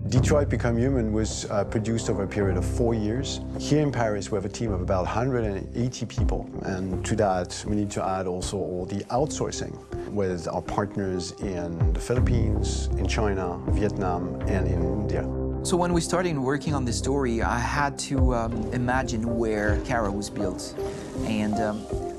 Detroit Become Human was produced over a period of 4 years. Here in Paris, we have a team of about 180 people. And to that, we need to add also all the outsourcing with our partners in the Philippines, in China, Vietnam, and in India. So when we started working on this story, I had to imagine where Kara was built. And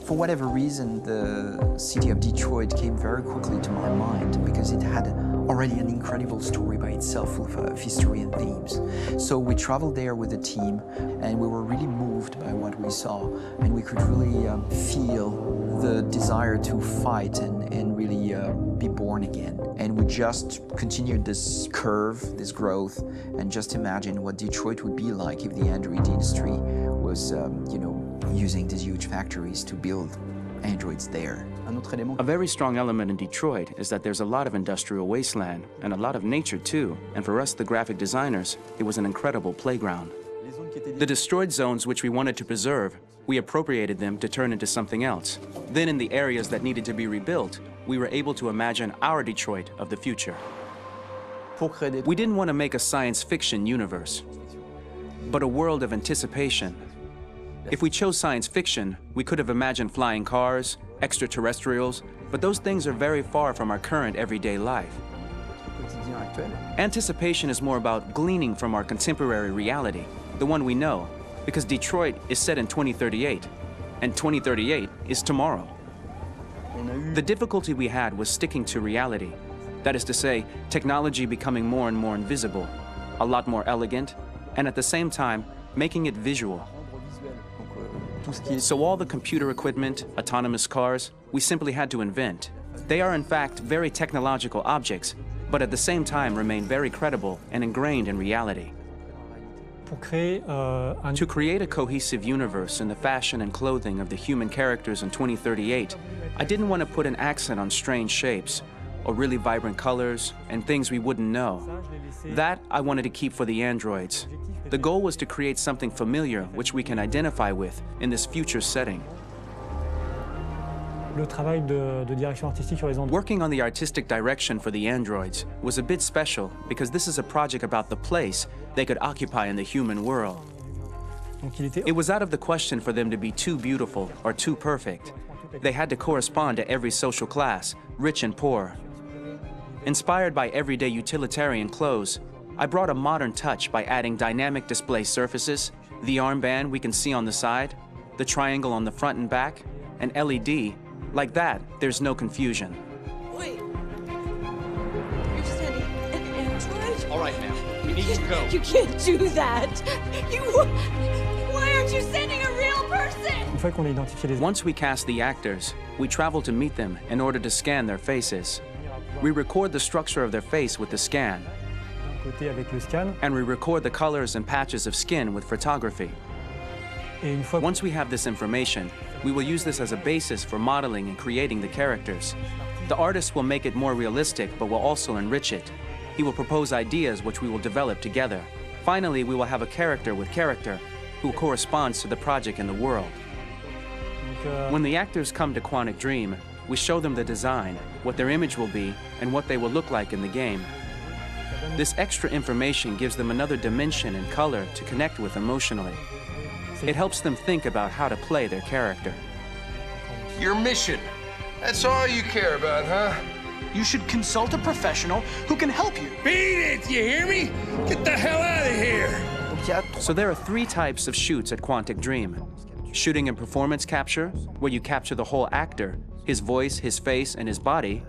for whatever reason, the city of Detroit came very quickly to my mind because it had already an incredible story by itself full of history and themes. So we traveled there with the team and we were really moved by what we saw, and we could really feel the desire to fight and really be born again. And we just continued this curve, this growth, and just imagine what Detroit would be like if the Android industry was, using these huge factories to build androids there. A very strong element in Detroit is that there's a lot of industrial wasteland and a lot of nature too. And for us, the graphic designers, it was an incredible playground. The destroyed zones which we wanted to preserve, we appropriated them to turn into something else. Then in the areas that needed to be rebuilt, we were able to imagine our Detroit of the future. We didn't want to make a science fiction universe, but a world of anticipation. If we chose science fiction, we could have imagined flying cars, extraterrestrials, but those things are very far from our current everyday life. Anticipation is more about gleaning from our contemporary reality, the one we know, because Detroit is set in 2038, and 2038 is tomorrow. The difficulty we had was sticking to reality. That is to say, technology becoming more and more invisible, a lot more elegant, and at the same time, making it visual. So all the computer equipment, autonomous cars, we simply had to invent. They are in fact very technological objects, but at the same time remain very credible and ingrained in reality. To create a cohesive universe in the fashion and clothing of the human characters in 2038, I didn't want to put an accent on strange shapes, or really vibrant colors, and things we wouldn't know. That I wanted to keep for the androids. The goal was to create something familiar which we can identify with in this future setting. Working on the artistic direction for the androids was a bit special because this is a project about the place they could occupy in the human world. It was out of the question for them to be too beautiful or too perfect. They had to correspond to every social class, rich and poor. Inspired by everyday utilitarian clothes, I brought a modern touch by adding dynamic display surfaces, the armband we can see on the side, the triangle on the front and back, an LED. Like that, there's no confusion. Wait. You're sending an android? All right, ma'am. We need to go. You can't do that. Why aren't you sending a real person? Once we cast the actors, we travel to meet them in order to scan their faces. We record the structure of their face with the scan. And we record the colors and patches of skin with photography. Once we have this information, we will use this as a basis for modeling and creating the characters. The artist will make it more realistic, but will also enrich it. He will propose ideas which we will develop together. Finally, we will have a character with character who corresponds to the project and the world. When the actors come to Quantic Dream, we show them the design, what their image will be, and what they will look like in the game. This extra information gives them another dimension and color to connect with emotionally. It helps them think about how to play their character. Your mission. That's all you care about, huh? You should consult a professional who can help you. Beat it, you hear me? Get the hell out of here! So there are 3 types of shoots at Quantic Dream. Shooting and performance capture, where you capture the whole actor, his voice, his face, and his body.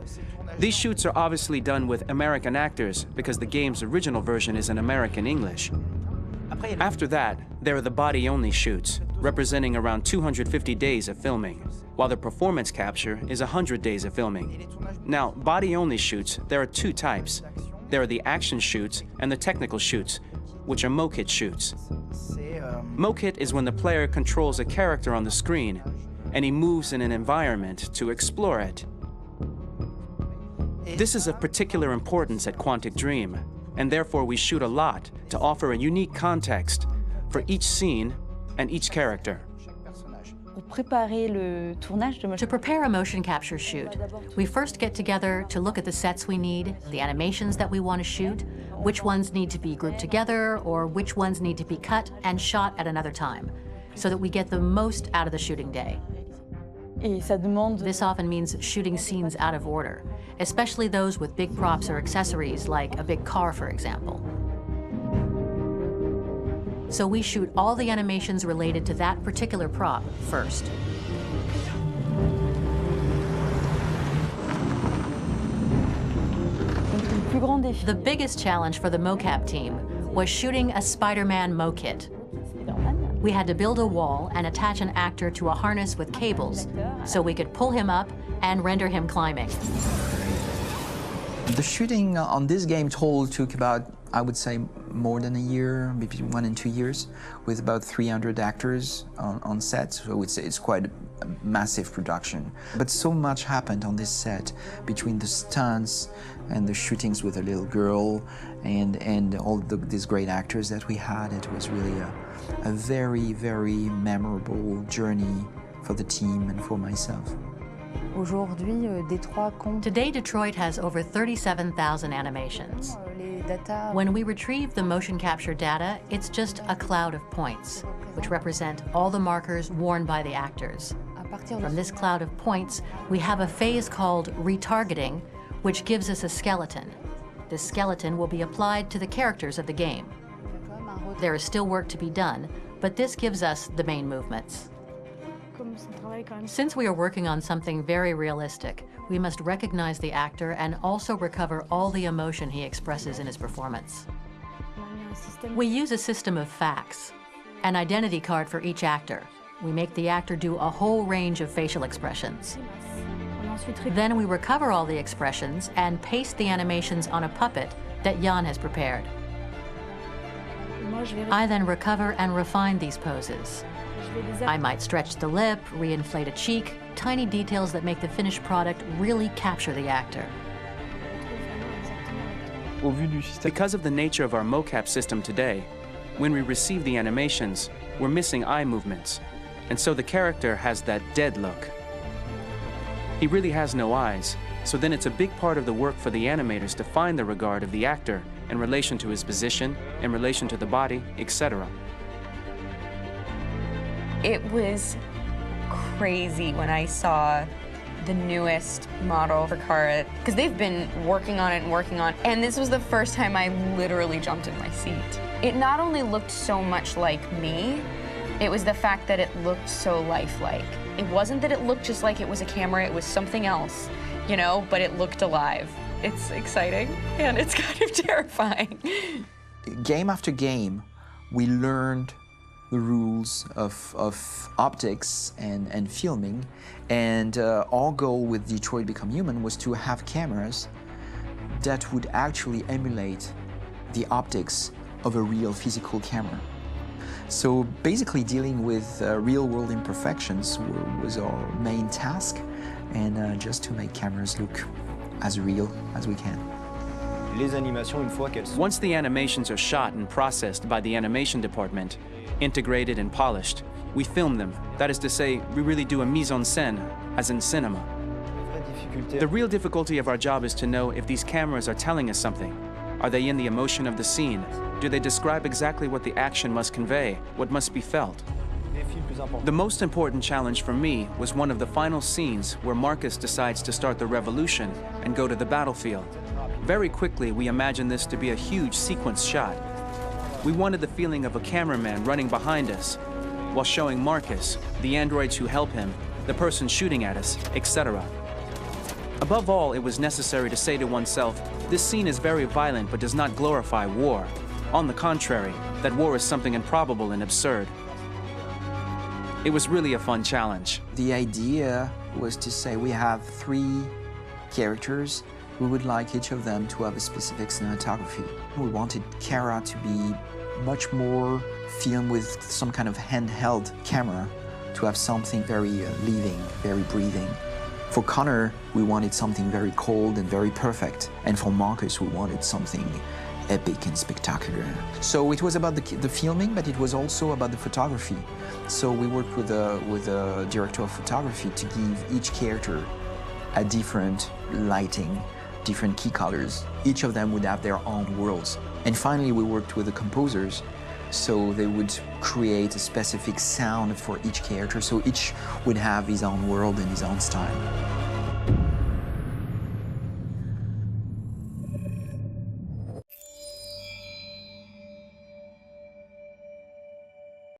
These shoots are obviously done with American actors because the game's original version is in American English. After that, there are the body-only shoots, representing around 250 days of filming, while the performance capture is 100 days of filming. Now, body-only shoots, there are 2 types. There are the action shoots and the technical shoots, which are mokit shoots. Mokit is when the player controls a character on the screen, and he moves in an environment to explore it. This is of particular importance at Quantic Dream, and therefore we shoot a lot to offer a unique context for each scene and each character. To prepare a motion capture shoot, we first get together to look at the sets we need, the animations that we want to shoot, which ones need to be grouped together, or which ones need to be cut and shot at another time, so that we get the most out of the shooting day. This often means shooting scenes out of order, especially those with big props or accessories, like a big car, for example. So we shoot all the animations related to that particular prop first. The biggest challenge for the mocap team was shooting a Spider-Man mo-kit. We had to build a wall and attach an actor to a harness with cables so we could pull him up and render him climbing. The shooting on this game total took about, I would say, more than a year, maybe 1 and 2 years, with about 300 actors on set, so it's quite a massive production. But so much happened on this set, between the stunts and the shootings with a little girl and all these great actors that we had. It was really a very, very memorable journey for the team and for myself. Today, Detroit has over 37,000 animations. When we retrieve the motion capture data, it's just a cloud of points, which represent all the markers worn by the actors. From this cloud of points, we have a phase called retargeting, which gives us a skeleton. This skeleton will be applied to the characters of the game. There is still work to be done, but this gives us the main movements. Since we are working on something very realistic, we must recognize the actor and also recover all the emotion he expresses in his performance. We use a system of facts, an identity card for each actor. We make the actor do a whole range of facial expressions. Then we recover all the expressions and paste the animations on a puppet that Jan has prepared. I then recover and refine these poses. I might stretch the lip, reinflate a cheek, tiny details that make the finished product really capture the actor. Because of the nature of our mocap system today, when we receive the animations, we're missing eye movements, and so the character has that dead look. He really has no eyes, so then it's a big part of the work for the animators to find the regard of the actor in relation to his position, in relation to the body, etc. It was crazy when I saw the newest model for Kara, because they've been working on it, and this was the first time I literally jumped in my seat. It not only looked so much like me, it was the fact that it looked so lifelike. It wasn't that it looked just like it was a camera, it was something else, you know, but it looked alive. It's exciting, and it's kind of terrifying. Game after game, we learned the rules of optics and filming, and our goal with Detroit Become Human was to have cameras that would actually emulate the optics of a real physical camera. So basically dealing with real-world imperfections was our main task, and just to make cameras look as real as we can. Once the animations are shot and processed by the animation department, integrated and polished, we film them. That is to say, we really do a mise en scène, as in cinema. The real difficulty of our job is to know if these cameras are telling us something. Are they in the emotion of the scene? Do they describe exactly what the action must convey, what must be felt? The most important challenge for me was one of the final scenes where Marcus decides to start the revolution and go to the battlefield. Very quickly, we imagined this to be a huge sequence shot. We wanted the feeling of a cameraman running behind us while showing Marcus, the androids who help him, the person shooting at us, etc. Above all, it was necessary to say to oneself, this scene is very violent but does not glorify war. On the contrary, that war is something improbable and absurd. It was really a fun challenge. The idea was to say we have 3 characters. We would like each of them to have a specific cinematography. We wanted Kara to be much more filmed with some kind of handheld camera, to have something very living, very breathing. For Connor, we wanted something very cold and very perfect. And for Marcus, we wanted something epic and spectacular. So it was about the filming, but it was also about the photography. So we worked with a director of photography to give each character a different lighting, different key colors. Each of them would have their own worlds. And finally, we worked with the composers, so they would create a specific sound for each character, so each would have his own world and his own style.